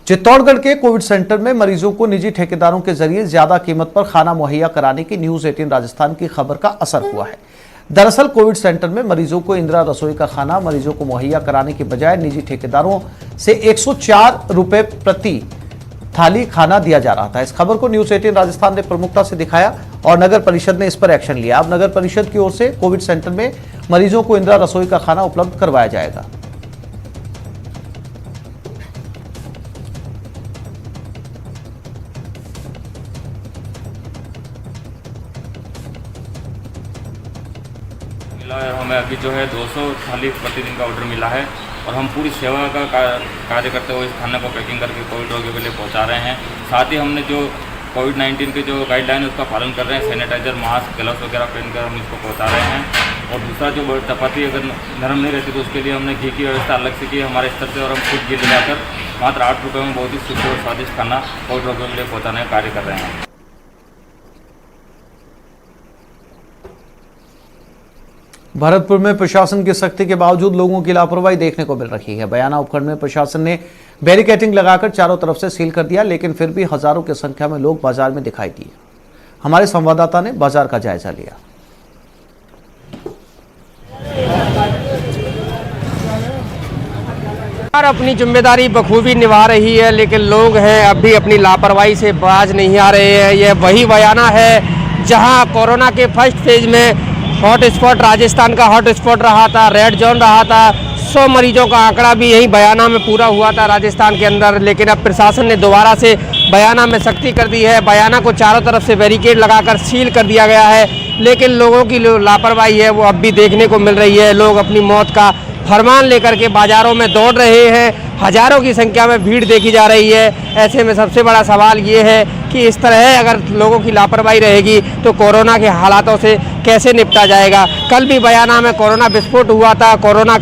चित्तौड़गढ़ के Covid centre में मरीजों को निजी ठेकेदारों के जरिए ज्यादा कीमत पर खाना मुहैया कराने की न्यूज 18 राजस्थान की खबर का असर हुआ है। दरअसल कोविड सेंटर में मरीजों को इंदिरा रसोई का खाना मरीजों को मुहैया कराने की बजाय निजी ठेकेदारों से 104 रुपए प्रति थाली खाना दिया जा रहा था। इस खबर को न्यूज 18 राजस्थान ने प्रमुखता से दिखाया और नगर परिषद ने इस पर एक्शन लिया। अब नगर परिषद की ओर से कोविड सेंटर में मरीजों को इंदिरा रसोई का खाना उपलब्ध करवाया जाएगा। हमें अभी जो है 200 थाली प्रतिदिन का ऑर्डर मिला है और हम पूरी सेवा का कार्य करते हुए इस खाने को पैकिंग करके कोविड रोगियों के लिए पहुंचा रहे हैं। साथ ही हमने जो कोविड-19 के जो गाइडलाइन है उसका पालन कर रहे हैं। सैनिटाइजर, मास्क, ग्लव्स वगैरह पहनकर हम इसको पहुंचा रहे हैं। और दूसरा जो चपाती अगर नरम नहीं रहती तो उसके लिए हमने घी की व्यवस्था अलग से की है हमारे स्तर से, और हम खुद घी लगाकर मात्र 8 रुपये में बहुत ही शुद्ध और स्वादिष्ट खाना कोविड रोगियों के लिए पहुँचाने का कार्य कर रहे हैं। भरतपुर में प्रशासन की सख्ती के बावजूद लोगों की लापरवाही देखने को मिल रही है। बयाना उपखंड में प्रशासन ने बैरिकेडिंग लगाकर चारों तरफ से सील कर दिया, लेकिन फिर भी हजारों की संख्या में लोग बाजार में दिखाई दिए। हमारे संवाददाता ने बाजार का जायजा लिया। अपनी जिम्मेदारी बखूबी निभा रही है, लेकिन लोग हैं अब भी अपनी लापरवाही से बाज नहीं आ रहे हैं। यह वही बयाना है जहां कोरोना के फर्स्ट फेज में हॉट स्पॉट राजस्थान का हॉट स्पॉट रहा था, रेड जोन रहा था। 100 मरीजों का आंकड़ा भी यही बयाना में पूरा हुआ था राजस्थान के अंदर। लेकिन अब प्रशासन ने दोबारा से बयाना में सख्ती कर दी है। बयाना को चारों तरफ से बैरिकेड लगाकर सील कर दिया गया है, लेकिन लोगों की लापरवाही है वो अब भी देखने को मिल रही है। लोग अपनी मौत का फरमान लेकर के बाजारों में दौड़ रहे हैं। हजारों की संख्या में भीड़ देखी जा रही है। ऐसे में सबसे बड़ा सवाल ये है कि इस तरह अगर लोगों की लापरवाही रहेगी तो कोरोना के हालातों से कैसे निपटा जाएगा। कल भी बयाना में कोरोना विस्फोट हुआ था। कोरोना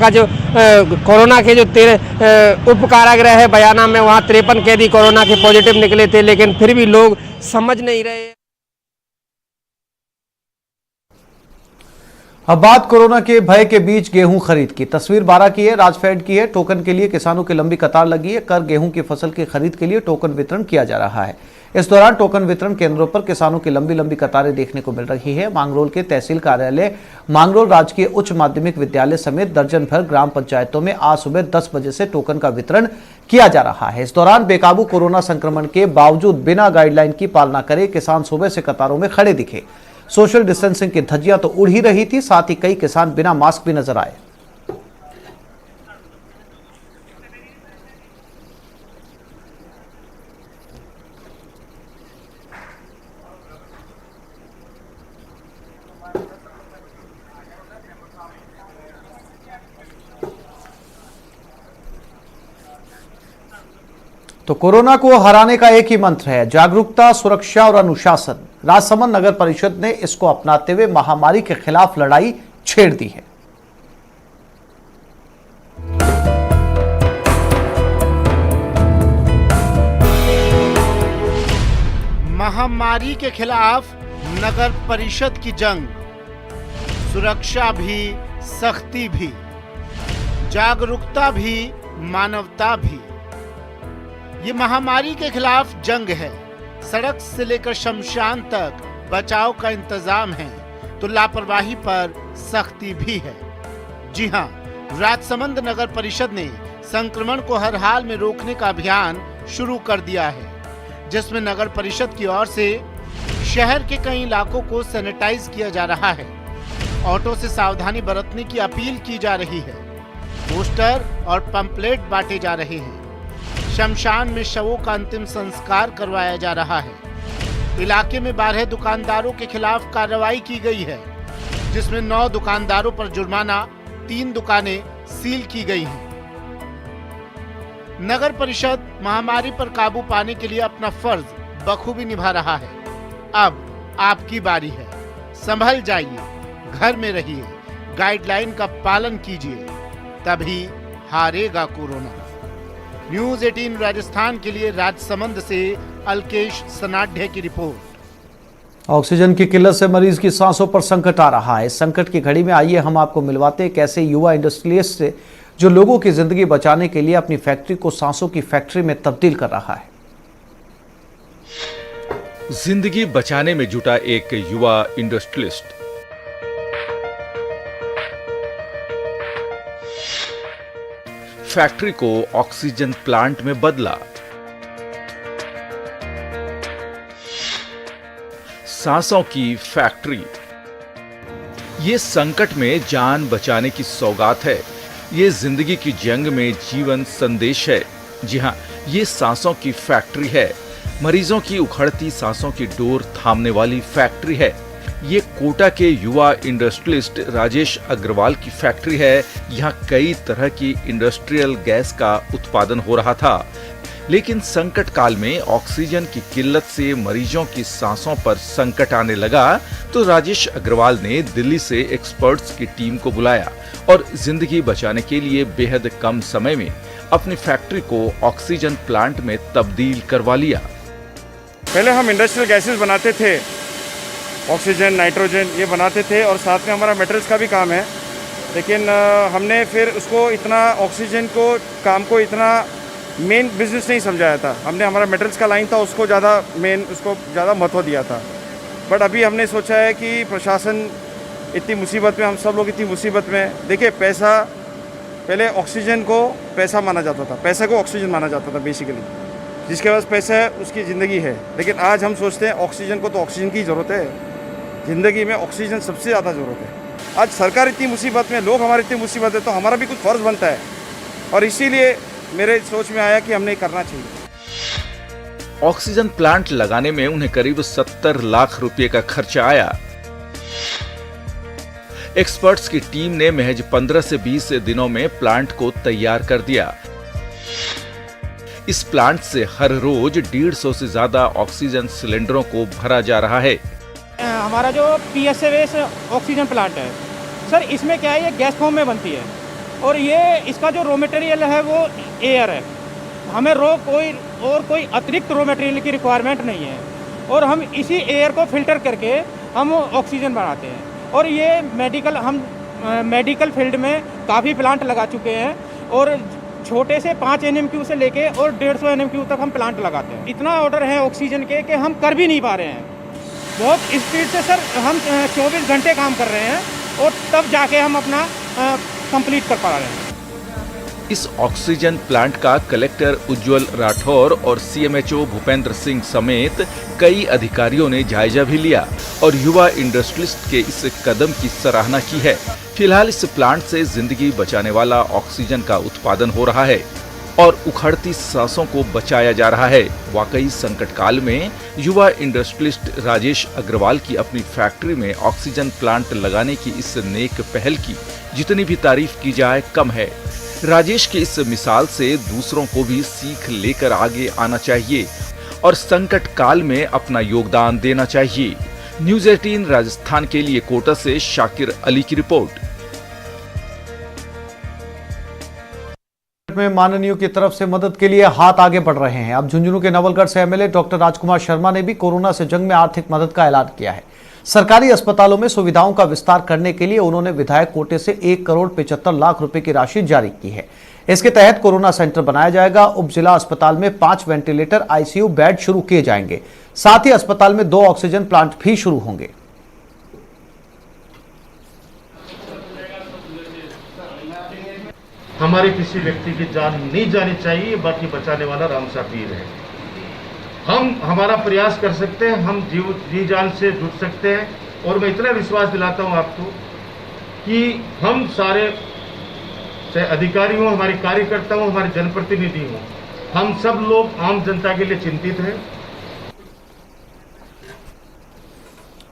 के जो 13 उप कारागृह है बयाना में, वहाँ 53 कैदी कोरोना के पॉजिटिव निकले थे, लेकिन फिर भी लोग समझ नहीं रहे। अब बात कोरोना के भय के बीच गेहूं खरीद की। तस्वीर 12 की है, राजफेड की है। टोकन के लिए किसानों की लंबी कतार लगी है। कर गेहूं की फसल की खरीद के लिए टोकन वितरण किया जा रहा है। इस दौरान टोकन वितरण केंद्रों पर किसानों की लंबी लंबी कतारें देखने को मिल रही है। मांगरोल के तहसील कार्यालय, मांगरोल राजकीय उच्च माध्यमिक विद्यालय समेत दर्जन भर ग्राम पंचायतों में आज सुबह 10 बजे से टोकन का वितरण किया जा रहा है। इस दौरान बेकाबू कोरोना संक्रमण के बावजूद बिना गाइडलाइन की पालना करे किसान सुबह से कतारों में खड़े दिखे। सोशल डिस्टेंसिंग की धज्जियां तो उड़ ही रही थी, साथ ही कई किसान बिना मास्क भी नजर आए। तो कोरोना को हराने का एक ही मंत्र है, जागरूकता, सुरक्षा और अनुशासन। राजसमंद नगर परिषद ने इसको अपनाते हुए महामारी के खिलाफ लड़ाई छेड़ दी है। महामारी के खिलाफ नगर परिषद की जंग, सुरक्षा भी, सख्ती भी, जागरूकता भी, मानवता भी। ये महामारी के खिलाफ जंग है। सड़क से लेकर शमशान तक बचाव का इंतजाम है तो लापरवाही पर सख्ती भी है। जी हां, राजसमंद नगर परिषद ने संक्रमण को हर हाल में रोकने का अभियान शुरू कर दिया है, जिसमें नगर परिषद की ओर से शहर के कई इलाकों को सैनिटाइज किया जा रहा है। ऑटो से सावधानी बरतने की अपील की जा रही है। पोस्टर और पंपलेट बांटे जा रहे हैं। शमशान में शवों का अंतिम संस्कार करवाया जा रहा है। इलाके में 12 दुकानदारों के खिलाफ कार्रवाई की गई है, जिसमें 9 दुकानदारों पर जुर्माना, 3 दुकानें सील की गई हैं। नगर परिषद महामारी पर काबू पाने के लिए अपना फर्ज बखूबी निभा रहा है। अब आपकी बारी है। संभल जाइए, घर में रहिए, गाइडलाइन का पालन कीजिए, तभी हारेगा कोरोना। न्यूज 18 राजस्थान के लिए राजसमंद से अलकेश सनाढ्य की रिपोर्ट। ऑक्सीजन की किल्लत से मरीज की सांसों पर संकट आ रहा है। इस संकट की घड़ी में आइए हम आपको मिलवाते एक ऐसे युवा इंडस्ट्रियलिस्ट से जो लोगों की जिंदगी बचाने के लिए अपनी फैक्ट्री को सांसों की फैक्ट्री में तब्दील कर रहा है। जिंदगी बचाने में जुटा एक युवा इंडस्ट्रियलिस्ट। फैक्ट्री को ऑक्सीजन प्लांट में बदला। सांसों की फैक्ट्री। ये संकट में जान बचाने की सौगात है। ये जिंदगी की जंग में जीवन संदेश है। जी हां, ये सांसों की फैक्ट्री है। मरीजों की उखड़ती सांसों की डोर थामने वाली फैक्ट्री है। ये कोटा के युवा इंडस्ट्रियलिस्ट राजेश अग्रवाल की फैक्ट्री है। यहाँ कई तरह की इंडस्ट्रियल गैस का उत्पादन हो रहा था, लेकिन संकट काल में ऑक्सीजन की किल्लत से मरीजों की सांसों पर संकट आने लगा तो राजेश अग्रवाल ने दिल्ली से एक्सपर्ट्स की टीम को बुलाया और जिंदगी बचाने के लिए बेहद कम समय में अपनी फैक्ट्री को ऑक्सीजन प्लांट में तब्दील करवा लिया। पहले हम इंडस्ट्रियल गैसेस बनाते थे, ऑक्सीजन, नाइट्रोजन ये बनाते थे और साथ में हमारा मेटल्स का भी काम है, लेकिन हमने फिर उसको इतना ऑक्सीजन को काम को इतना मेन बिजनेस नहीं समझाया था। हमने हमारा मेटल्स का लाइन था उसको ज़्यादा उसको ज़्यादा महत्व दिया था। बट अभी हमने सोचा है कि प्रशासन इतनी मुसीबत में, हम सब लोग इतनी मुसीबत में, देखिए पैसा, पहले ऑक्सीजन को पैसा माना जाता था, पैसे को ऑक्सीजन माना जाता था बेसिकली। जिसके पास पैसा है उसकी ज़िंदगी है, लेकिन आज हम सोचते हैं ऑक्सीजन को तो ऑक्सीजन की ज़रूरत है, ज़िंदगी में ऑक्सीजन सबसे ज़्यादा ज़रूरत है। आज सरकार इतनी मुसीबत में, लोग हमारे इतनी मुसीबत है, तो हमारा भी कुछ फ़र्ज़ बनता है और इसीलिए मेरे सोच में आया कि हमने करना चाहिए। ऑक्सीजन प्लांट लगाने में उन्हें करीब 70 लाख रुपए का खर्चा आया। एक्सपर्ट्स की टीम ने महज 15 से 20 दिनों में प्लांट को तैयार कर दिया। इस प्लांट से हर रोज 150 से ज्यादा ऑक्सीजन सिलेंडरों को भरा जा रहा है। हमारा जो PSAS ऑक्सीजन प्लांट है सर, इसमें क्या है, ये गैस फॉर्म में बनती है और ये इसका जो रॉ मटेरियल है वो एयर है। हमें कोई अतिरिक्त रॉ मटेरियल की रिक्वायरमेंट नहीं है और हम इसी एयर को फिल्टर करके हम ऑक्सीजन बनाते हैं। और ये मेडिकल फील्ड में काफ़ी प्लांट लगा चुके हैं और छोटे से 5 NMQ से लेके और 150 NMQ तक हम प्लांट लगाते हैं। इतना ऑर्डर है ऑक्सीजन के कि हम कर भी नहीं पा रहे हैं। बहुत स्पीड से सर हम 24 घंटे काम कर रहे हैं और तब जाके हम अपना कंप्लीट कर पा रहे हैं। इस ऑक्सीजन प्लांट का कलेक्टर उज्जवल राठौर और CMHO भूपेंद्र सिंह समेत कई अधिकारियों ने जायजा भी लिया और युवा इंडस्ट्रियलिस्ट के इस कदम की सराहना की है। फिलहाल इस प्लांट से जिंदगी बचाने वाला ऑक्सीजन का उत्पादन हो रहा है और उखड़ती सांसों को बचाया जा रहा है। वाकई संकट काल में युवा इंडस्ट्रियलिस्ट राजेश अग्रवाल की अपनी फैक्ट्री में ऑक्सीजन प्लांट लगाने की इस नेक पहल की जितनी भी तारीफ की जाए कम है। राजेश की इस मिसाल से दूसरों को भी सीख लेकर आगे आना चाहिए और संकट काल में अपना योगदान देना चाहिए। न्यूज़ 18 राजस्थान के लिए कोटा से शाकिर अली की रिपोर्ट। में माननीयों की तरफ से मदद के लिए हाथ आगे बढ़ रहे हैं। अब झुंझुनू के नवलगढ़ से MLA डॉक्टर राजकुमार शर्मा ने भी कोरोना से जंग में आर्थिक मदद का ऐलान किया है। सरकारी अस्पतालों में सुविधाओं का विस्तार करने के लिए उन्होंने विधायक कोटे से 1,75,00,000 रुपए की राशि जारी की है। इसके तहत कोरोना सेंटर बनाया जाएगा। उप जिला अस्पताल में 5 वेंटिलेटर ICU बेड शुरू किए जाएंगे। साथ ही अस्पताल में 2 ऑक्सीजन प्लांट भी शुरू होंगे। हमारे किसी व्यक्ति की जान नहीं जानी चाहिए, बाकी बचाने वाला राम सा पीर है। हम हमारा प्रयास कर सकते हैं, हम जी जान से जुट सकते हैं और मैं इतना विश्वास दिलाता हूं आपको कि हम सारे, चाहे अधिकारी हों, हमारे कार्यकर्ता हों, हमारे जनप्रतिनिधि हों, हम सब लोग आम जनता के लिए चिंतित हैं।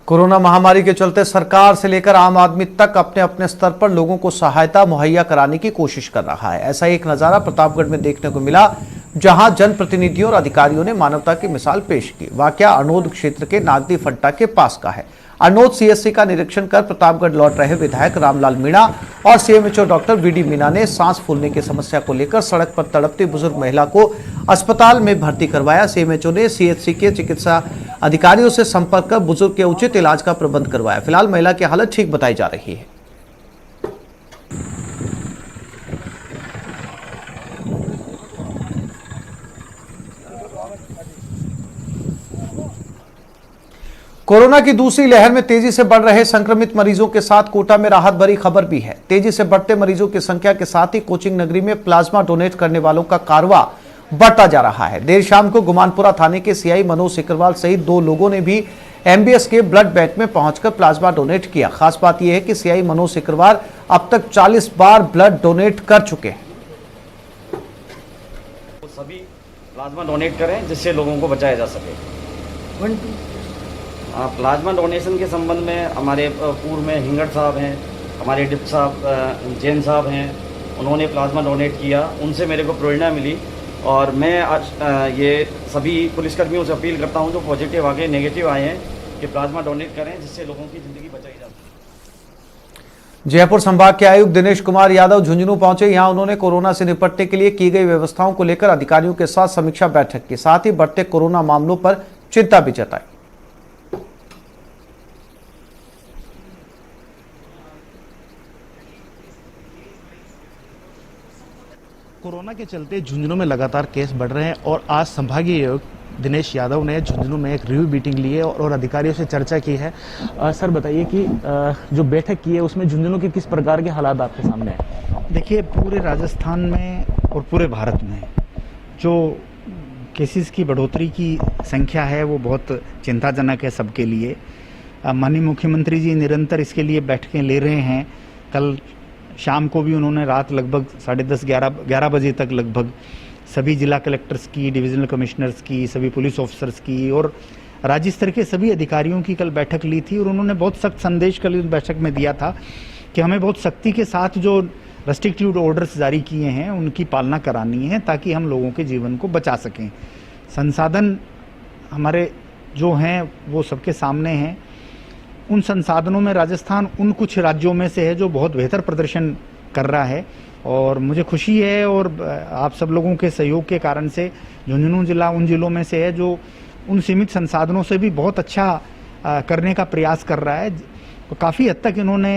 कोरोना महामारी के चलते सरकार से लेकर आम आदमी तक अपने अपने स्तर पर लोगों को सहायता मुहैया कराने की कोशिश कर रहा है। ऐसा एक नजारा प्रतापगढ़ में देखने को मिला, जहां जनप्रतिनिधियों और अधिकारियों ने मानवता की मिसाल पेश की। वाकया अरनोद क्षेत्र के नागदी फट्टा के पास का है। अरनोद CSC का निरीक्षण कर प्रतापगढ़ लौट रहे विधायक रामलाल मीणा और CMHO डॉक्टर VD मीणा ने सांस फूलने की समस्या को लेकर सड़क पर तड़पती बुजुर्ग महिला को अस्पताल में भर्ती करवाया। CMHO ने CHC के चिकित्सा अधिकारियों से संपर्क कर बुजुर्ग के उचित इलाज का प्रबंध करवाया। फिलहाल महिला की हालत ठीक बताई जा रही है। कोरोना की दूसरी लहर में तेजी से बढ़ रहे संक्रमित मरीजों के साथ कोटा में राहत भरी खबर भी है। तेजी से बढ़ते मरीजों की संख्या के साथ ही कोचिंग नगरी में प्लाज्मा डोनेट करने वालों का कारवां बढ़ता जा रहा है। देर शाम को गुमानपुरा थाने के सीआई मनोज सिकरवाल सहित 2 लोगों ने भी एमबीएस के ब्लड बैंक में पहुंचकर प्लाज्मा डोनेट किया। खास बात यह है कि सीआई मनोज सिकरवाल अब तक 40 बार ब्लड डोनेट कर चुके हैं। सभी प्लाज्मा डोनेट करें जिससे लोगों को बचाया जा सके। प्लाज्मा डोनेशन के संबंध में हमारे पूर्व में हिंगड़ साहब हैं, हमारे डिप साहब जैन साहब हैं, उन्होंने प्लाज्मा डोनेट किया, उनसे मेरे को प्रेरणा मिली और मैं आज ये सभी पुलिसकर्मियों से अपील करता हूं जो पॉजिटिव आ गए, नेगेटिव आए हैं कि प्लाज्मा डोनेट करें जिससे लोगों की ज़िंदगी बचाई जा सके। जयपुर संभाग के आयुक्त दिनेश कुमार यादव झुंझुनू पहुंचे। यहां उन्होंने कोरोना से निपटने के लिए की गई व्यवस्थाओं को लेकर अधिकारियों के साथ समीक्षा बैठक की, साथ ही बढ़ते कोरोना मामलों पर चिंता भी जताई। कोरोना के चलते झुंझुनू में लगातार केस बढ़ रहे हैं और आज संभागीय आयुक्त दिनेश यादव ने झुंझुनू में एक रिव्यू मीटिंग ली है और अधिकारियों से चर्चा की है। सर बताइए कि जो बैठक की है उसमें झुंझुनू के किस प्रकार के हालात आपके सामने हैं? देखिए, पूरे राजस्थान में और पूरे भारत में जो केसेस की बढ़ोतरी की संख्या है वो बहुत चिंताजनक है सबके लिए। माननीय मुख्यमंत्री जी निरंतर इसके लिए बैठकें ले रहे हैं। कल शाम को भी उन्होंने रात लगभग 10:30-11 बजे तक लगभग सभी जिला कलेक्टर्स की, डिविजनल कमिश्नर्स की, सभी पुलिस ऑफिसर्स की और राज्य स्तर के सभी अधिकारियों की कल बैठक ली थी और उन्होंने बहुत सख्त संदेश कल इस बैठक में दिया था कि हमें बहुत सख्ती के साथ जो रेस्ट्रिक्टिव ऑर्डर्स जारी किए हैं उनकी पालना करानी है ताकि हम लोगों के जीवन को बचा सकें। संसाधन हमारे जो हैं वो सबके सामने हैं। उन संसाधनों में राजस्थान उन कुछ राज्यों में से है जो बहुत बेहतर प्रदर्शन कर रहा है और मुझे खुशी है और आप सब लोगों के सहयोग के कारण से झुंझुनू जिला उन जिलों में से है जो उन सीमित संसाधनों से भी बहुत अच्छा करने का प्रयास कर रहा है। तो काफ़ी हद तक इन्होंने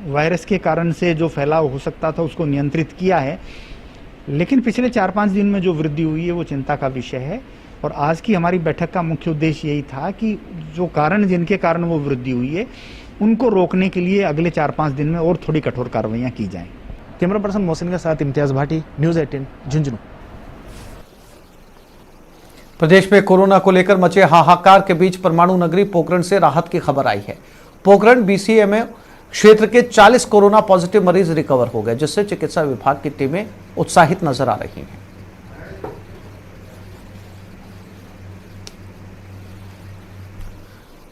वायरस के कारण से जो फैलाव हो सकता था उसको नियंत्रित किया है, लेकिन पिछले 4-5 दिन में जो वृद्धि हुई है वो चिंता का विषय है। और आज की हमारी बैठक का मुख्य उद्देश्य यही था कि जो कारण जिनके कारण वो वृद्धि हुई है उनको रोकने के लिए अगले 4-5 दिन में और थोड़ी कठोर कार्रवाइयां की जाएं। कैमरा पर्सन मोहसिन के साथ इम्तियाज भाटी, न्यूज़ 18 झुंझुनू। प्रदेश में कोरोना को लेकर मचे हाहाकार के बीच परमाणु नगरी पोखरण से राहत की खबर आई है। पोखरण बीसीएमए क्षेत्र के 40 कोरोना पॉजिटिव मरीज रिकवर हो गए, जिससे चिकित्सा विभाग की टीमें उत्साहित नजर आ रही हैं।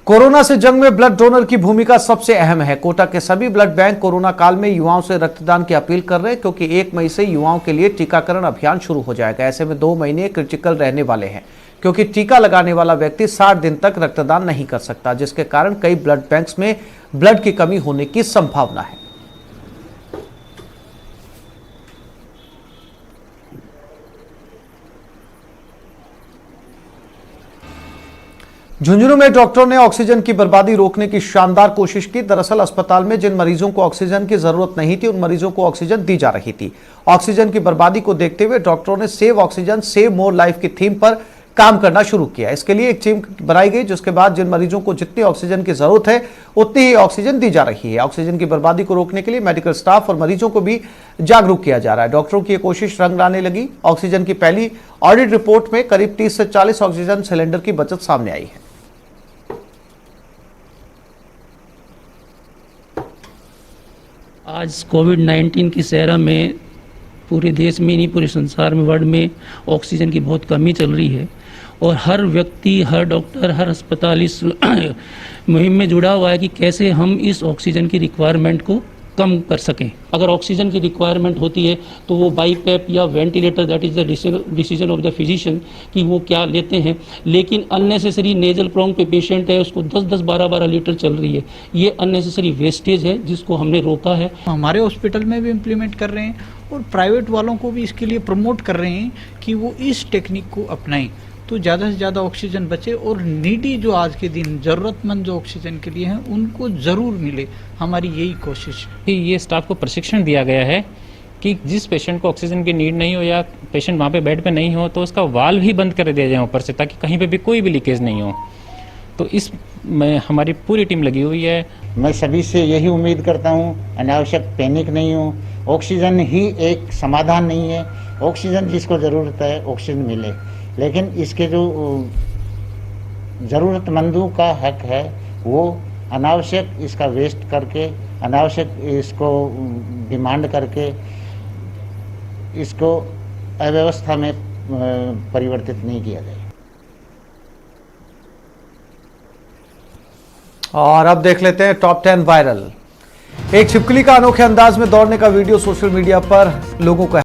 कोरोना से जंग में ब्लड डोनर की भूमिका सबसे अहम है। कोटा के सभी ब्लड बैंक कोरोना काल में युवाओं से रक्तदान की अपील कर रहे हैं, क्योंकि 1 मई से युवाओं के लिए टीकाकरण अभियान शुरू हो जाएगा। ऐसे में 2 महीने क्रिटिकल रहने वाले हैं, क्योंकि टीका लगाने वाला व्यक्ति 60 दिन तक रक्तदान नहीं कर सकता, जिसके कारण कई ब्लड बैंक्स में ब्लड की कमी होने की संभावना है। झुंझुनू में डॉक्टरों ने ऑक्सीजन की बर्बादी रोकने की शानदार कोशिश की। दरअसल अस्पताल में जिन मरीजों को ऑक्सीजन की जरूरत नहीं थी उन मरीजों को ऑक्सीजन दी जा रही थी। ऑक्सीजन की बर्बादी को देखते हुए डॉक्टरों ने save oxygen save more life की थीम पर काम करना शुरू किया। इसके लिए एक टीम बनाई गई, जिसके बाद जिन मरीजों को जितनी ऑक्सीजन की जरूरत है उतनी ही ऑक्सीजन दी जा रही है। ऑक्सीजन की बर्बादी को रोकने के लिए मेडिकल स्टाफ और मरीजों को भी जागरूक किया जा रहा है। डॉक्टरों की ये कोशिश रंग लाने लगी। ऑक्सीजन की पहली ऑडिट रिपोर्ट में करीब 30 से 40 ऑक्सीजन सिलेंडर की बचत सामने आई है। आज कोविड-19 की सहरा में पूरे देश में नहीं, पूरे संसार में, वर्ल्ड में ऑक्सीजन की बहुत कमी चल रही है और हर व्यक्ति, हर डॉक्टर, हर अस्पताल इस मुहिम में जुड़ा हुआ है कि कैसे हम इस ऑक्सीजन की रिक्वायरमेंट को कम कर सकें। अगर ऑक्सीजन की रिक्वायरमेंट होती है तो वो बाईपैप या ventilator, that is the decision of the physician कि वो क्या लेते हैं। लेकिन अननेसेसरी नेजल प्रोंग पे पेशेंट है, उसको 10-10, 12-12 लीटर चल रही है, ये अननेसेसरी वेस्टेज है जिसको हमने रोका है। हमारे हॉस्पिटल में भी इम्प्लीमेंट कर रहे हैं और प्राइवेट वालों को भी इसके लिए प्रमोट कर रहे हैं कि वो इस टेक्निक को अपनाएं तो ज़्यादा से ज़्यादा ऑक्सीजन बचे और नीडी जो आज के दिन ज़रूरतमंद जो ऑक्सीजन के लिए हैं उनको ज़रूर मिले। हमारी यही कोशिश है। ये स्टाफ को प्रशिक्षण दिया गया है कि जिस पेशेंट को ऑक्सीजन की नीड नहीं हो या पेशेंट वहाँ पे बेड पे नहीं हो तो उसका वाल्व ही बंद कर दिया जाए ऊपर से, ताकि कहीं पे भी कोई भी लीकेज नहीं हो। तो इस मैं हमारी पूरी टीम लगी हुई है। मैं सभी से यही उम्मीद करता हूँ, अनावश्यक पैनिक नहीं हो। ऑक्सीजन ही एक समाधान नहीं है। ऑक्सीजन जिसको ज़रूरत है ऑक्सीजन मिले, लेकिन इसके जो ज़रूरतमंदों का हक है वो अनावश्यक इसका वेस्ट करके, अनावश्यक इसको डिमांड करके इसको अव्यवस्था में परिवर्तित नहीं किया जाए। और अब देख लेते हैं टॉप 10 वायरल। एक छिपकली का अनोखे अंदाज में दौड़ने का वीडियो सोशल मीडिया पर लोगों को